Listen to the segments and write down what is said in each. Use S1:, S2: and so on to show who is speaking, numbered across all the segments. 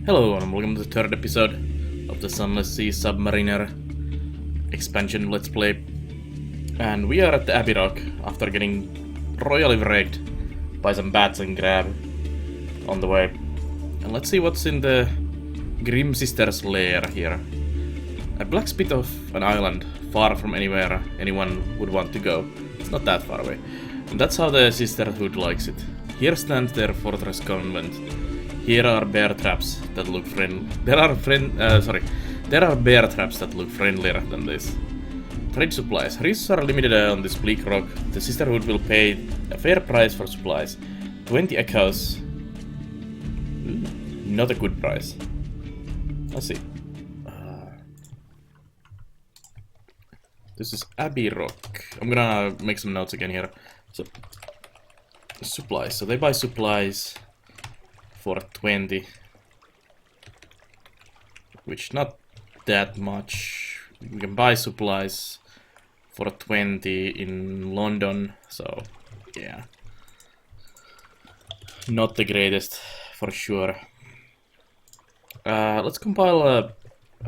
S1: Hello and welcome to the third episode of the Sunless Submariner expansion Let's Play. And we are at the Abbey Rock after getting royally wrecked by some bats and grab on the way. And let's see what's in the Grim Sisters' lair here. A black spit of an island, far from anywhere anyone would want to go. It's not that far away. And that's how the Sisterhood likes it. Here stands their fortress convent. Here are bear traps that look There are bear traps that look friendlier than this. Trade supplies. Resources are limited on this bleak rock. The Sisterhood will pay a fair price for supplies. 20 echoes. Not a good price. Let's see. This is Abbey Rock. I'm gonna make some notes again here. So, supplies. So they buy supplies for 20, which not that much. We can buy supplies for 20 in London, so yeah, not the greatest for sure. Let's compile a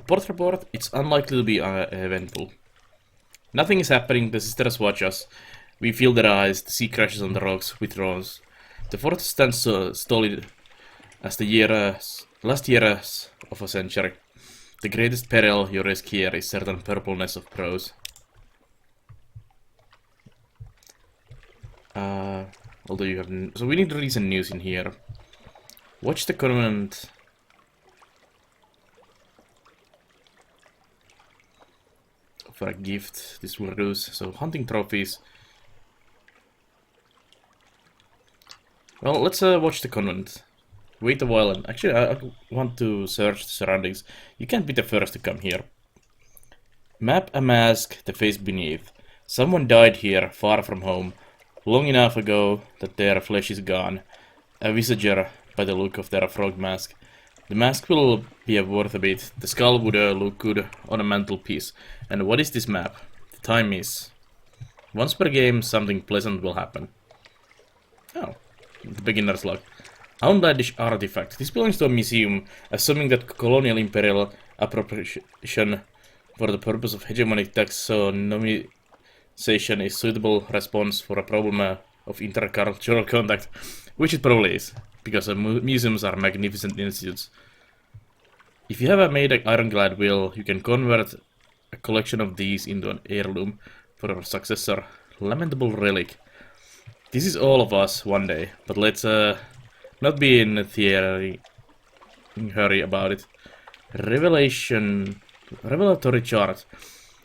S1: port report. It's unlikely to be eventful. Nothing is happening. The sisters watch us. We feel their eyes. The sea crashes on the rocks, withdraws. The fort stands stolid as the last years of a century. The greatest peril you risk here is certain purpleness of prose. Although you have so we need recent news in here. Watch the Covenant. For a gift, this will reduce. So hunting trophies. Well, let's watch the Convent. Wait a while, and actually I want to search the surroundings. You can't be the first to come here. Map a mask, the face beneath. Someone died here, far from home, long enough ago that their flesh is gone. A visager, by the look of their frog mask. The mask will be worth a bit. The skull would look good on a mantelpiece. And what is this map? The time is. Once per game, something pleasant will happen. Oh, the beginner's luck. Outlandish artifact. This belongs to a museum, assuming that colonial imperial appropriation for the purpose of hegemonic taxonomization is suitable response for a problem of intercultural contact, which it probably is, because museums are magnificent institutes. If you have a made ironclad will, you can convert a collection of these into an heirloom for a successor. Lamentable relic. This is all of us one day, but let's not be in a hurry about it. Revelatory chart.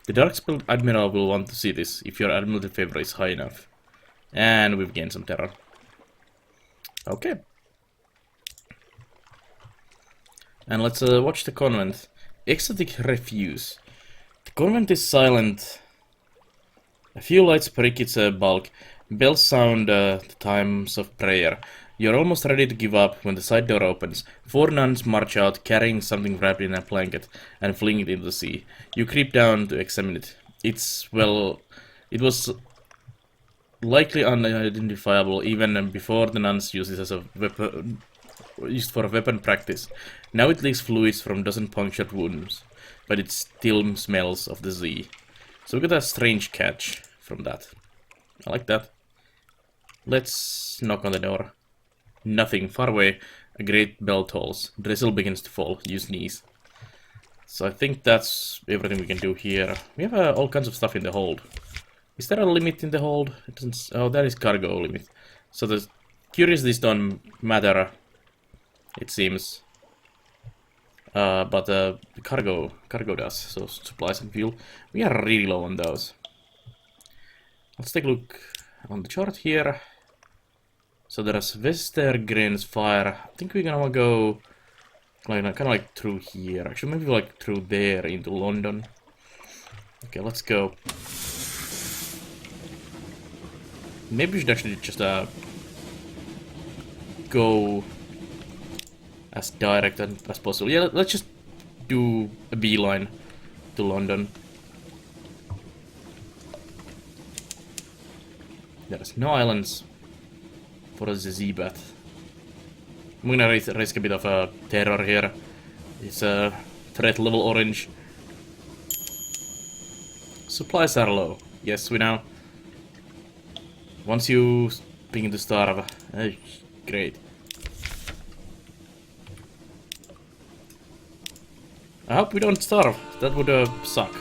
S1: The Dark-Spelled Admiral will want to see this, if your Admiralty favor is high enough. And we've gained some terror. Okay. And let's watch the Convent. Exotic refuse. The Convent is silent. A few lights prick its bulk. Bells sound the times of prayer. You're almost ready to give up when the side door opens. 4 nuns march out, carrying something wrapped in a blanket, and fling it into the sea. You creep down to examine it. It was likely unidentifiable even before the nuns used it as a weapon, used for weapon practice. Now it leaks fluids from dozen punctured wounds, but it still smells of the sea. So we got a strange catch from that. I like that. Let's knock on the door. Nothing. Far away, a great bell tolls. Drizzle begins to fall. You sneeze. So I think that's everything we can do here. We have all kinds of stuff in the hold. Is there a limit in the hold? It doesn't. Oh, that is cargo limit. So the curiosities don't matter, it seems. But the cargo does. So supplies and fuel. We are really low on those. Let's take a look on the chart here. So there's Westergren's fire. I think we're gonna go kind of like through here. Actually, maybe like through there into London. Okay, let's go. Maybe we should actually just go as direct as possible. Yeah, let's just do a beeline to London. There's no islands for a Zebat. I'm gonna risk a bit of terror here. It's threat level orange. Supplies are low. Yes, we know. Once you begin to starve, great. I hope we don't starve. That would suck.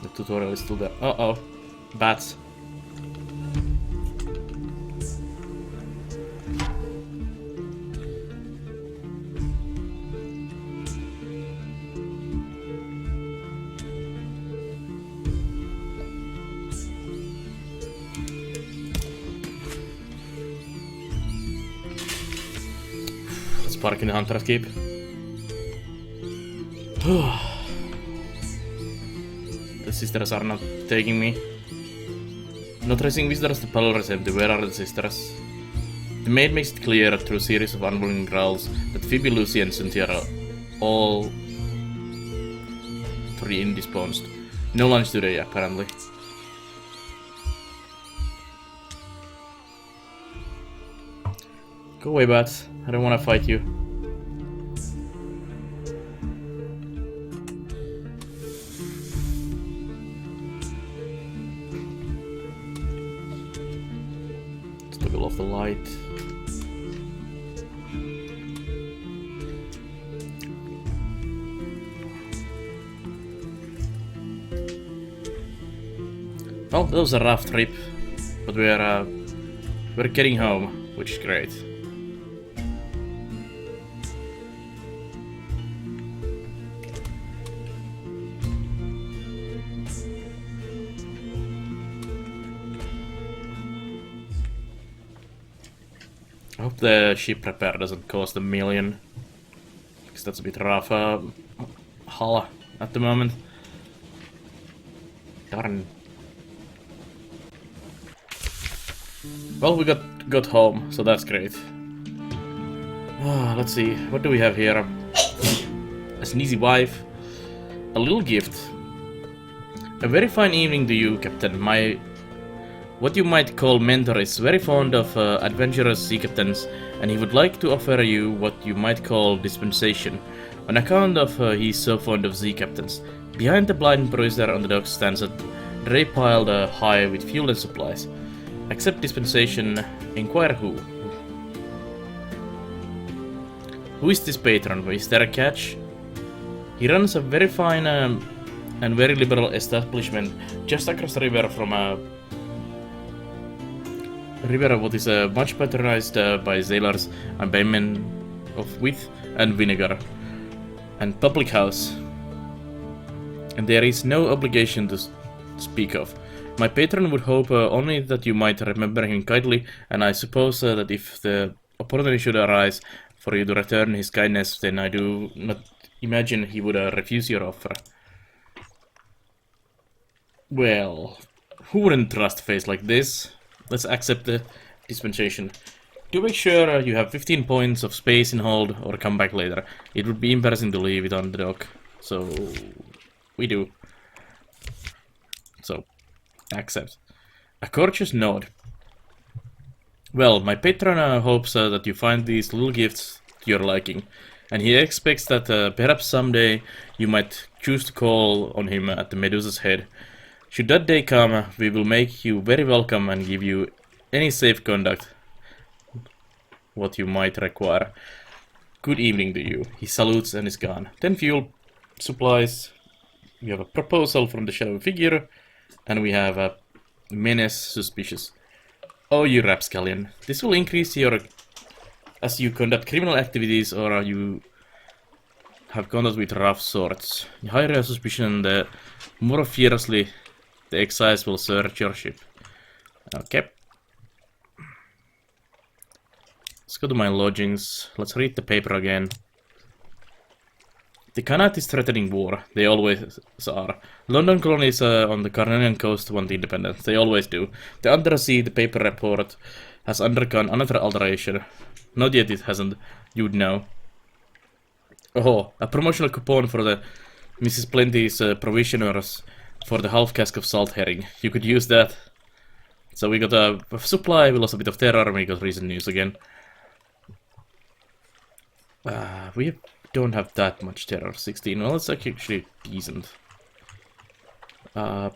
S1: The tutorial is still there. Uh-oh. Bats. Let's park in the Hunter's Keep. The sisters are not taking me. Not tracing visitors to Palace Empty. Where are the sisters? The maid makes it clear through a series of unwilling growls that Phoebe, Lucy, and Cynthia are all three indisposed. No lunch today, apparently. Go away, bats. I don't want to fight you. Let's toggle off the light. Well, that was a rough trip, but we're getting home, which is great. I hope the ship repair doesn't cost $1 million, because that's a bit rough hull at the moment. Darn. Well, we got home, so that's great. Let's see, what do we have here? A sneezy wife, a little gift. A very fine evening to you, Captain. My what you might call mentor is very fond of adventurous sea captains, and he would like to offer you what you might call dispensation, on account of he's so fond of sea captains. Behind the blind bruiser on the dock stands a tray piled high with fuel and supplies. Accept dispensation, inquire who. Who is this patron? Is there a catch? He runs a very fine and very liberal establishment just across the river from a river what is much patronized by sailors and by men of wit and vinegar, and public house. And there is no obligation to speak of. My patron would hope only that you might remember him kindly, and I suppose that if the opportunity should arise for you to return his kindness, then I do not imagine he would refuse your offer. Well, who wouldn't trust a face like this? Let's accept the dispensation. Do make sure you have 15 points of space in hold, or come back later. It would be embarrassing to leave it on the dock, so we do. So, accept. A courteous nod. Well, my patron hopes that you find these little gifts to your liking, and he expects that perhaps someday you might choose to call on him at the Medusa's Head. Should that day come, we will make you very welcome and give you any safe conduct what you might require. Good evening to you. He salutes and is gone. 10 fuel supplies. We have a proposal from the shadowy figure, and we have a menace suspicious. Oh, you rapscallion. This will increase your as you conduct criminal activities, or you have contact with rough sorts. The higher your suspicion, the more fiercely the excise will search your ship. Okay. Let's go to my lodgings. Let's read the paper again. The Khanate is threatening war. They always are. London colonies on the Carnelian coast want independence. They always do. The Undersea, the paper report, has undergone another alteration. Not yet it hasn't. You'd know. Oh, a promotional coupon for the Mrs. Plenty's provisioners for the half cask of salt herring. You could use that. So we got a supply, we lost a bit of terror, and we got recent news again. We don't have that much terror. 16. Well, it's actually decent. Heal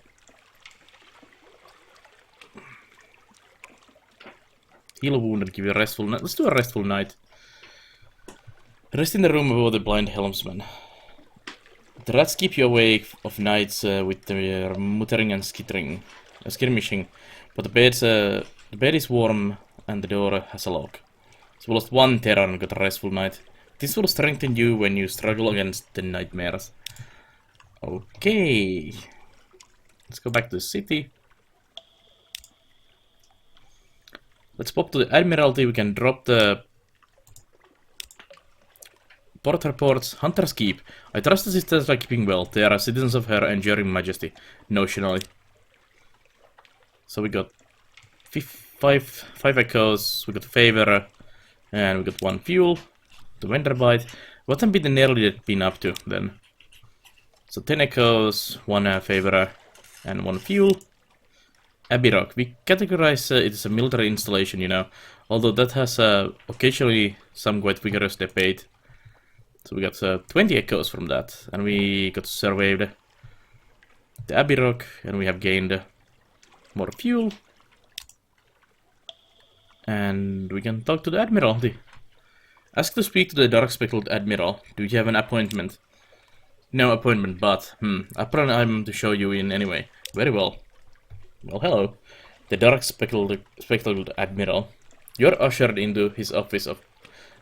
S1: wounded, give you a restful night. Let's do a restful night. Rest in the room above the blind helmsman. The rats keep you awake of nights with their muttering and skirmishing. But the bed is warm and the door has a lock. So we lost one terror and got a restful night. This will strengthen you when you struggle against the nightmares. Okay. Let's go back to the city. Let's pop to the Admiralty. We can drop the port reports. Hunter's Keep. I trust the sisters are keeping well. They are citizens of Her Enduring Majesty, notionally. So we got five echoes. We got favor, and we got one fuel. The vendor bite. What have been the nearly been up to then? So 10 echoes, 1 favor, and 1 fuel. Abbey Rock. We categorize it as a military installation, you know, although that has occasionally some quite vigorous debate. So we got 20 echoes from that, and we got surveyed the Abbey Rock, and we have gained more fuel. And we can talk to the Admiralty. Ask to speak to the dark-speckled Admiral. Do you have an appointment? No appointment, but, apparently I'm to show you in anyway. Very well. Well, hello. The dark-speckled Admiral. You're ushered into his office of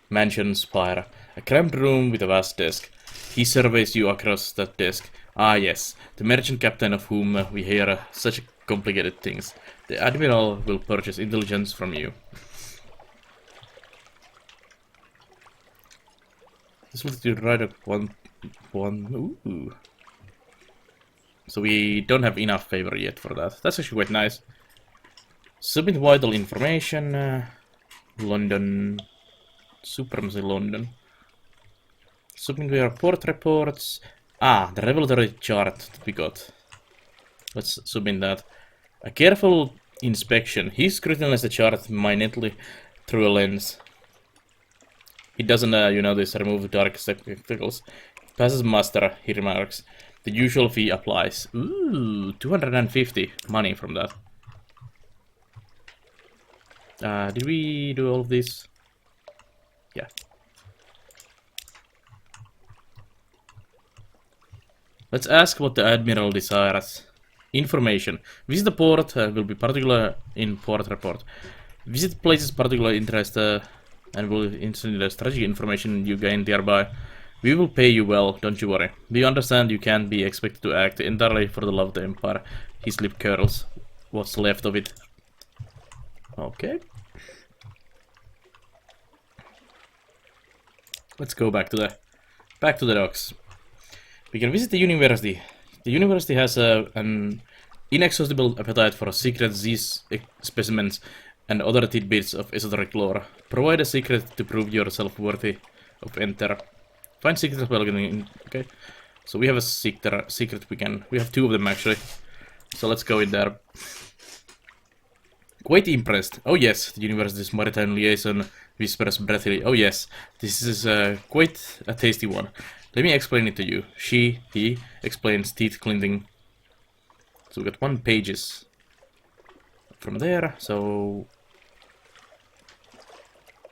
S1: Mansion Spire. A cramped room with a vast desk. He surveys you across that desk. Ah, yes. The merchant captain of whom we hear such complicated things. The Admiral will purchase intelligence from you. This will do right up one. Ooh. So we don't have enough favor yet for that. That's actually quite nice. Submit vital information. London. Supremacy London. Submit your port reports. Ah, the revelatory chart that we got. Let's submit that. A careful inspection. He scrutinized the chart minutely through a lens. He doesn't, you know, this remove dark spectacles. Passes muster, he remarks. The usual fee applies. Ooh, 250 money from that. Did we do all of this? Yeah. Let's ask what the Admiral desires. Information. Visit the port, will be particular in port report. Visit places particular interest and will instantly the strategic information you gain thereby. We will pay you well, don't you worry. Do you understand you can't be expected to act entirely for the love of the Empire? His lip curls. What's left of it? Okay. Let's go back to the docks. We can visit the university. The university has an inexhaustible appetite for secret Z specimens and other tidbits of esoteric lore. Provide a secret to prove yourself worthy of enter. Find secrets while getting in. Okay. So we have a secret we have 2 of them actually. So let's go in there. Quite impressed. Oh yes, the university's maritime liaison whispers breathily. Oh yes, this is quite a tasty one. Let me explain it to you. He explains, teeth clinking. So we got 1 pages from there, so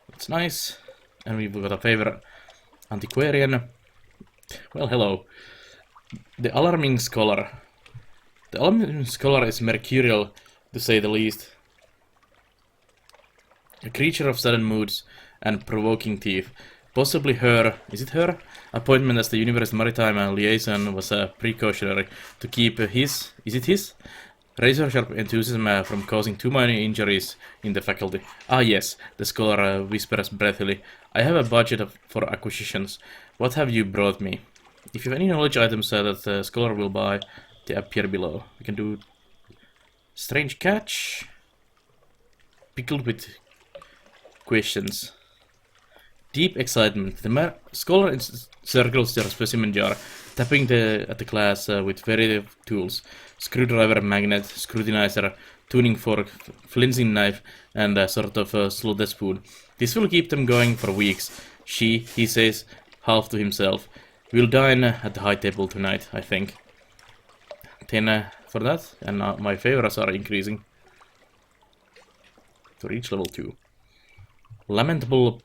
S1: it's nice. And we've got a favorite antiquarian. Well, hello. The alarming scholar. The alarming scholar is mercurial, to say the least. A creature of sudden moods and provoking teeth. Possibly her, is it her? Appointment as the University Maritime Liaison was precautionary to keep his, is it his? Razor-sharp enthusiasm from causing too many injuries in the faculty. Ah yes, the scholar whispers breathily. I have a budget for acquisitions. What have you brought me? If you have any knowledge items that the scholar will buy, they appear below. We can do strange catch. Pickled with questions. Deep excitement. The scholar encircles their specimen jar, tapping at the glass with various tools. Screwdriver, magnet, scrutinizer, tuning fork, flensing knife, and a sort of a slotted spoon. This will keep them going for weeks. He says, half to himself. We'll dine at the high table tonight, I think. 10 for that, and my favors are increasing to reach level 2. Lamentable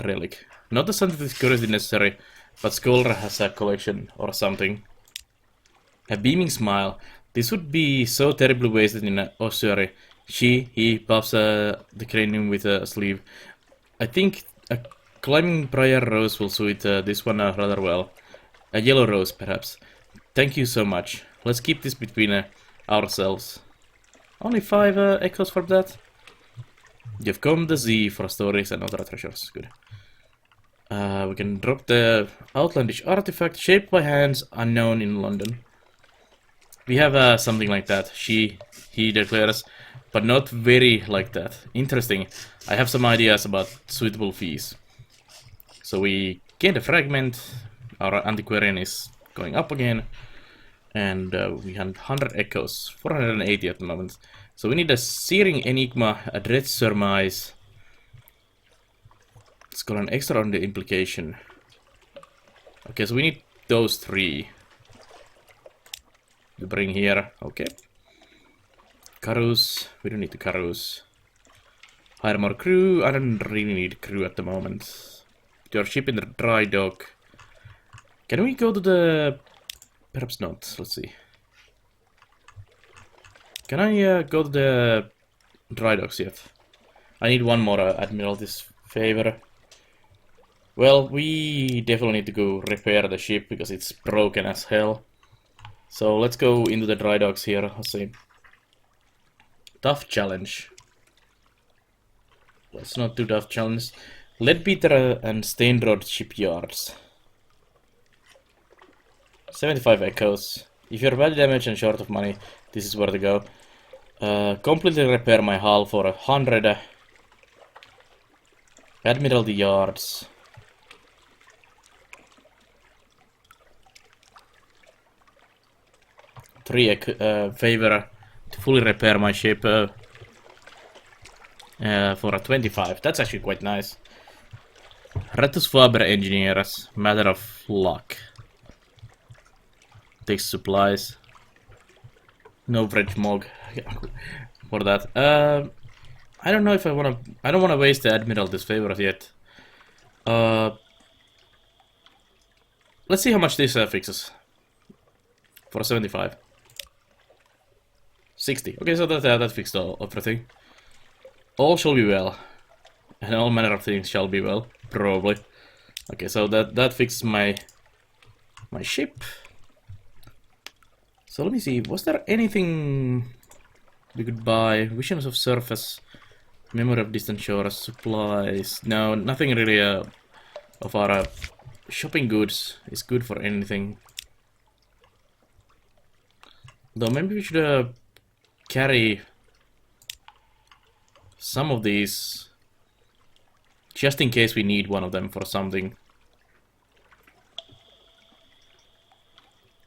S1: relic. Not a scientific curiosity necessary, but Scholar has a collection or something. A beaming smile. This would be so terribly wasted in an ossuary. He buffs the cranium with a sleeve. I think a climbing briar rose will suit this one rather well. A yellow rose, perhaps. Thank you so much. Let's keep this between ourselves. Only 5 echoes for that. You've come the Z for stories and other treasures. Good. We can drop the outlandish artifact shaped by hands unknown in London. We have something like that. He declares, but not very like that. Interesting. I have some ideas about suitable fees. So we gained a fragment. Our antiquarian is going up again. And we had 100 echoes. 480 at the moment. So we need a searing enigma, a dread surmise. Let's call an extra on the implication. Okay, so we need those 3. You bring here, okay. Carouse, we don't need the carouse. Hire more crew, I don't really need crew at the moment. Put your ship in the dry dock. Can we go to the... Perhaps not, let's see. Can I go to the dry docks yet? I need one more Admiralty's favor. Well, we definitely need to go repair the ship because it's broken as hell. So let's go into the dry docks here. Let's see. Tough challenge. Let's not do tough challenge. Leadbeater and Stainrod shipyards. 75 echoes. If you're badly damaged and short of money, this is where to go. Completely repair my hull for 100. Admiralty yards. Favor to fully repair my ship for a 25. That's actually quite nice. Ratus Faber engineers. Matter of luck. Takes supplies. No French mog for that. I don't know if I wanna. I don't wanna waste the Admiralty's favors yet. Let's see how much this fixes. For 75. 60. Okay, so that fixed everything. All shall be well. And all manner of things shall be well. Probably. Okay, so that fixed my ship. So let me see, was there anything we could buy? Visions of surface, memory of distant shores, supplies. No, nothing really of our shopping goods is good for anything. Though maybe we should carry some of these just in case we need one of them for something.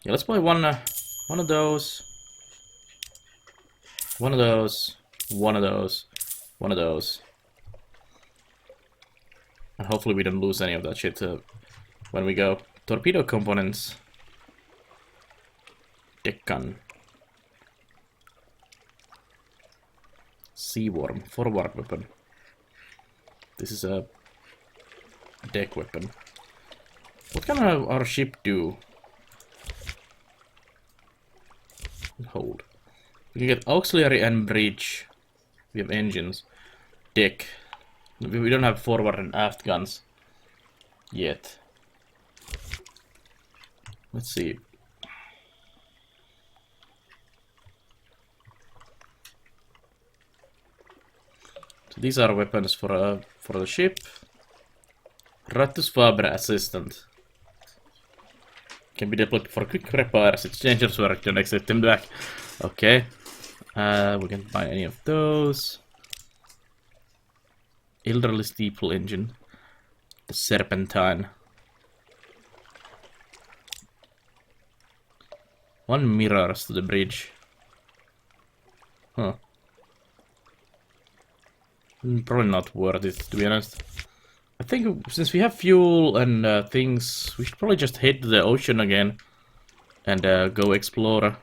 S1: Yeah, let's buy one of those, one of those, one of those, one of those. And hopefully we don't lose any of that shit when we go. Torpedo components. Deck gun. Sea worm. Forward weapon. This is a deck weapon. What can our ship do? Hold. We can get auxiliary and bridge. We have engines. Deck. We don't have forward and aft guns yet. Let's see. So these are weapons for the ship. Ratus Faber assistant. Can be deployed for quick repairs. It's dangerous work to exit them back. Okay. We can buy any of those. Elderly steeple engine. The Serpentine. 1 mirrors to the bridge. Huh. Probably not worth it, to be honest. I think since we have fuel and things, we should probably just head to the ocean again and go explore.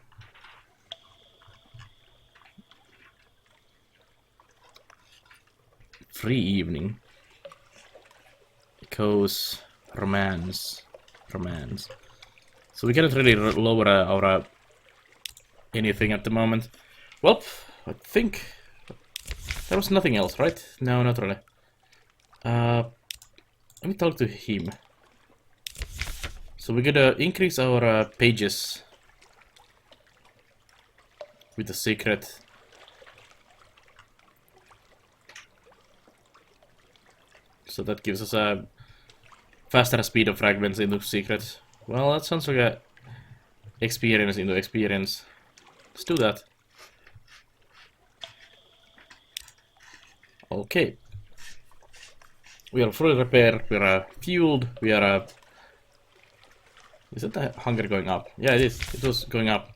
S1: Free evening. Echoes, romance. So we cannot really lower our anything at the moment. Well, I think there was nothing else, right? No, not really. Let me talk to him. So we're gonna increase our pages with the secret. So that gives us a faster speed of fragments into secret. Well, that sounds like a experience into experience. Let's do that. Okay. We are fully repaired, we are fueled, we are... Is it the hunger going up? Yeah, it is. It was going up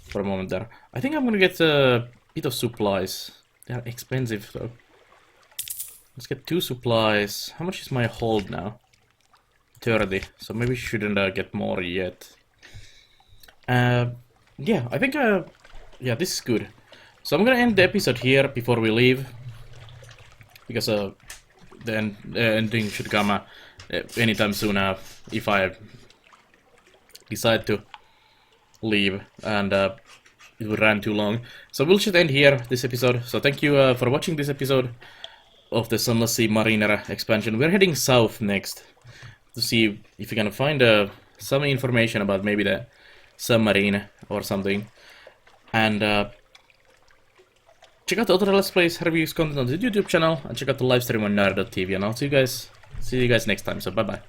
S1: for a moment there. I think I'm gonna get a bit of supplies. They are expensive though. Let's get 2 supplies. How much is my hold now? 30. So maybe shouldn't get more yet. Yeah, I think yeah, this is good. So I'm gonna end the episode here before we leave, because the ending should come anytime soon if I decide to leave and it would run too long. So we'll just end here this episode. So thank you for watching this episode of the Sunless Zubmariner expansion. We're heading south next to see if we can find some information about maybe the submarine or something. And check out the other Let's Plays, reviews, content on the YouTube channel, and check out the live stream on Nerd.tv. And I'll see you guys next time. So bye bye.